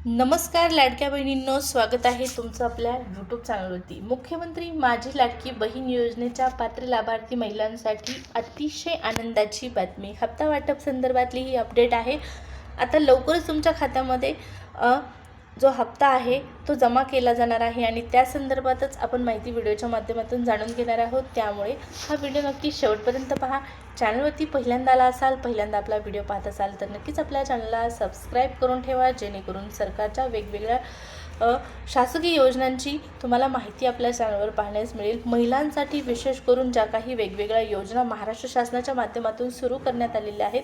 नमस्कार लाडक्या बहिणींनो, स्वागत आहे तुमचं आपल्या यूट्यूब चॅनलवरती। मुख्यमंत्री माझी लाडकी बहीण योजनेच्या पात्र लाभार्थी महिलांसाठी अतिशय आनंदाची बातमी। हप्ता वाटप संदर्भातली ही अपडेट आहे। आता लवकरच तुमच्या खात्यामध्ये जो हप्ता आहे तो जमा केला जाणार आहे आणि त्या संदर्भातच आपण माहिती व्हिडिओच्या माध्यमातून जाणून घेणार आहोत। त्यामुळे हा व्हिडिओ नक्की शेवटपर्यंत पहा। चॅनलवरती पहिल्यांदा आला असाल, पहिल्यांदा आपला व्हिडिओ पाहत असाल तर नक्कीच आपल्या चॅनलला सबस्क्राईब करून ठेवा, जेणेकरून सरकारच्या वेगवेगळ्या शासकीय योजनांची तुम्हाला माहिती आपल्या चॅनलवर पाहण्यास मिळेल। महिलांसाठी विशेष करून ज्या काही वेगवेगळ्या योजना महाराष्ट्र शासनाच्या माध्यमातून सुरू करण्यात आलेल्या आहेत,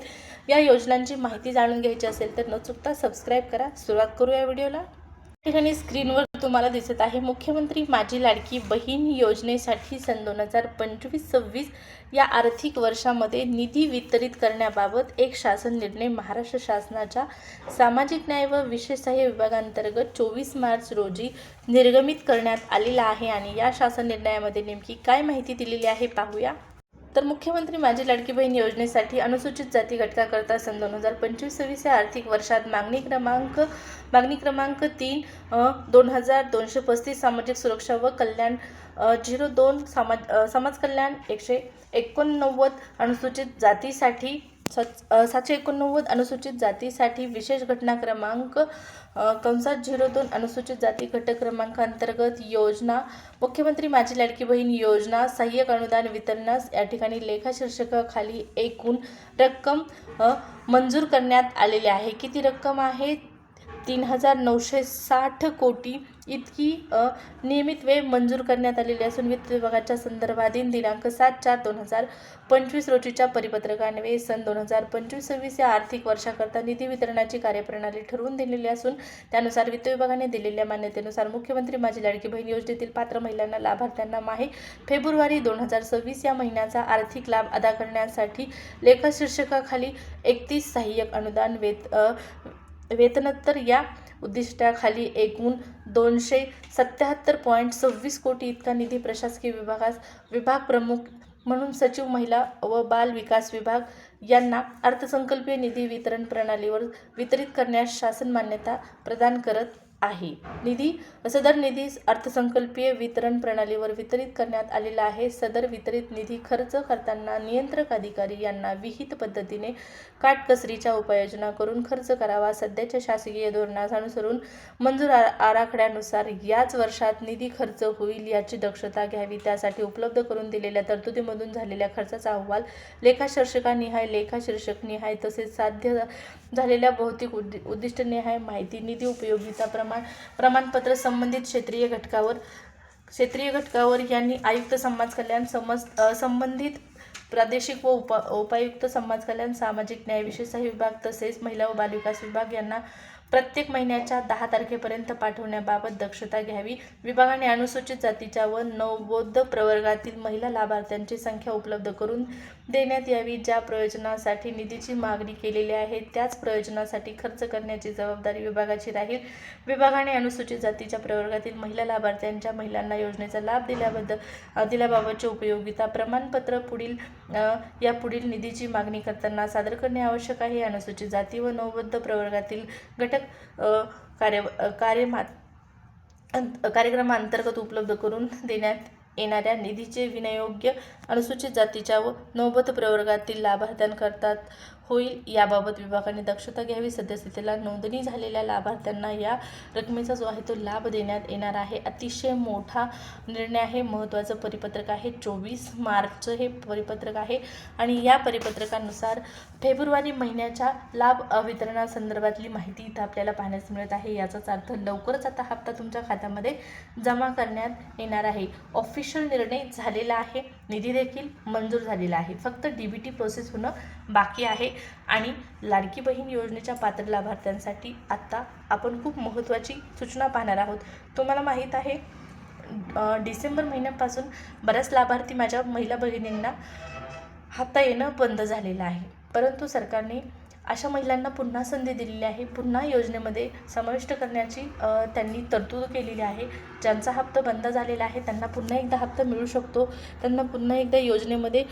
या योजनांची माहिती जाणून घ्यायची असेल तर न चुकता सबस्क्राईब करा। सुरुवात करूया व्हिडिओला। ठिकाणी स्क्रीनवर तुम्हाला दिसत आहे मुख्यमंत्री माझी लाडकी बहीण योजनेसाठी सन 2025-26 या आर्थिक वर्षामध्ये निधी वितरित करण्याबाबत एक शासन निर्णय महाराष्ट्र शासनाच्या सामाजिक न्याय व विशेष सहाय्य विभागांतर्गत 24 मार्च रोजी निर्गमित करण्यात आलेला आहे। आणि या शासन निर्णयामध्ये नेमकी काय माहिती दिलेली आहे पाहूया। तर मुख्यमंत्री माझी लाडकी बहीण योजनेसाठी अनुसूचित जाती घटकाकरता सन 2025-26 या आर्थिक वर्षात मागणी क्रमांक 3 2235 सामाजिक सुरक्षा व कल्याण 02 समाज कल्याण 189 अनुसूचित जातीसाठी 789 अनुसूचित जातीसाठी विशेष घटना क्रमांक (02) अनुसूचित जाती घटक क्रमांक अंतर्गत योजना मुख्यमंत्री माझी लाडकी बहीण योजना सहाय्यक अनुदान वितरणास या ठिकाणी लेखा शीर्षकाखाली एकूण रक्कम मंजूर करण्यात आलेली आहे। किती रक्कम आहे? 3,960 कोटी इतकी नियमित वेळ मंजूर करण्यात आलेली असून वित्त विभागाच्या संदर्भाधीन दिनांक 7/4/2025 रोजीच्या परिपत्रकान्वये सन 2025-26 या आर्थिक वर्षाकरता निधी वितरणाची कार्यप्रणाली ठरवून दिलेली असून त्यानुसार वित्त विभागाने दिलेल्या मान्यतेनुसार मुख्यमंत्री माझी लाडकी बहीण योजनेतील पात्र महिलांना लाभार्थ्यांना फेब्रुवारी 2026 या महिन्याचा आर्थिक लाभ अदा करण्यासाठी लेखा शीर्षकाखाली 31 सहाय्यक अनुदान वेतनोत्तर या उद्दिष्टाखाली एकूण 277.26 कोटी इतका निधी प्रशासकीय विभाग प्रमुख म्हणून सचिव महिला व बाल विकास विभाग यांना अर्थसंकल्पीय निधी वितरण प्रणालीवर वितरित करण्यास शासन मान्यता प्रदान करत आहे। सदर निधी अर्थसंकल्पीय वितरण प्रणालीवर वितरित करण्यात आलेला आहे। सदर वितरित निधी खर्च करताना नियंत्रक अधिकारी यांना विहित पद्धतीने काटकसरीच्या उपाययोजना करून खर्च करावा। सध्याच्या शासकीय धोरणास अनुसरून मंजूर आराखड्यानुसार याच वर्षात निधी खर्च होईल याची दक्षता घ्यावी। त्यासाठी उपलब्ध करून दिलेल्या तरतुदीमधून झालेल्या खर्चाचा अहवाल लेखा शीर्षक निहाय तसेच साध्य झालेल्या भौतिक उद्दिष्टनिहाय माहिती निधी उपयोगिता प्रमाणपत्र संबंधित क्षेत्रीय घटकावर यांनी आयुक्त समाज कल्याण संबंधित प्रादेशिक व उपायुक्त समाज कल्याण सामाजिक न्याय विशेष सहाय्य विभाग तसेच महिला व बालविकास विभाग यांना प्रत्येक महिन्याच्या 10 तारखेपर्यंत पाठवण्याबाबत दक्षता घ्यावी। विभागाने अनुसूचित जातीच्या व नवबौद्ध प्रवर्गातील महिला लाभार्थ्यांची संख्या उपलब्ध करून देण्यात यावी। ज्या प्रयोजनासाठी निधीची मागणी केलेली आहे त्याच प्रयोजनासाठी खर्च करण्याची जबाबदारी विभागाची राहील। विभागाने अनुसूचित जातीच्या प्रवर्गातील महिला लाभार्थ्यांच्या महिलांना योजनेचा लाभ दिल्याबाबतचे उपयोगिता प्रमाणपत्र पुढील निधीची मागणी करताना सादर करणे आवश्यक आहे। अनुसूचित जाती व नवबौद्ध प्रवर्गातील घटक कार्यक्रमांतर्गत उपलब्ध करून देण्यात येणाऱ्या निधीचे विनियोग अनुसूचित जातीच्या व नवबौद्ध प्रवर्गातील लाभार्थ्यांकरता होईल याबाबत विभागाने दक्षता घ्यावी। सद्यस्थितीला नोंदणी झालेल्या लाभार्थ्यांना या रकमेचा जो आहे तो लाभ देण्यात येणार आहे। अतिशय मोठा निर्णय आहे, महत्त्वाचं परिपत्रक आहे। 24 मार्चचं हे परिपत्रक आहे आणि या परिपत्रकानुसार फेब्रुवारी महिन्याच्या लाभ वितरणासंदर्भातली माहिती इथं आपल्याला पाहण्यास मिळत आहे। याचाच अर्थ लवकरच आता हप्ता तुमच्या खात्यामध्ये जमा करण्यात येणार आहे। ऑफिशियल निर्णय झालेला आहे, निधी देखील मंजूर झालेला आहे, फक्त DBT प्रोसेस होणं बाकी आहे। आणि लाडकी बहीण योजनेच्या पात्र लाभार्थ्यांसाठी आता आपण खूप महत्त्वाची सूचना पाहणार आहोत। तुम्हाला माहीत आहे डिसेंबर महिन्यापासून बऱ्याच लाभार्थी माझ्या महिला भगिनींना हप्ता येणं बंद झालेलं आहे, परंतु सरकारने अशा महिलांना पुन्हा संधी दिलेली आहे, पुन्हा योजनेमध्ये समाविष्ट करण्याची त्यांनी तरतूद केलेली आहे. ज्यांचा हप्ता बंद झालेला आहे त्यांना पुन्हा एकदा हप्ता मिळू शकतो. त्यांना पुन्हा एकदा योजनेमध्ये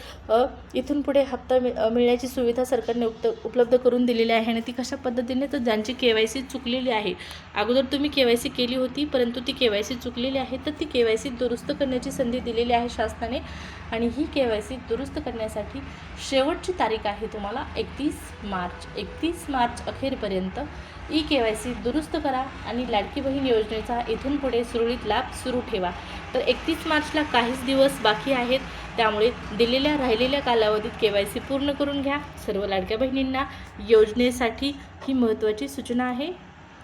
इथून पुढे हप्ता मिळण्याची सुविधा सरकारने उपलब्ध करून दिलेली आहे. आणि ती कशा पद्धतीने, तर ज्यांची KYC चुकलेली आहे, अगोदर तुम्ही KYC केली होती परंतु ती KYC चुकलेली आहे, तर ती KYC दुरुस्त करण्याची संधी दिलेली आहे शासनाने. आणि ही KYC दुरुस्त करण्यासाठी शेवटची तारीख आहे तुम्हाला 31 मार्च अखेरपर्यंत KYC दुरुस्त करा आणि लाडकी बहीण योजनेचा इथून पुढे सुरळीत लाभ सुरू ठेवा. तर 31 मार्चला काहीच दिवस बाकी आहेत, त्यामुळे दिलेल्या राहिलेल्या कालावधीत KYC पूर्ण करून घ्या. सर्व लाडक्या बहिणींना योजनेसाठी ही महत्त्वाची सूचना आहे.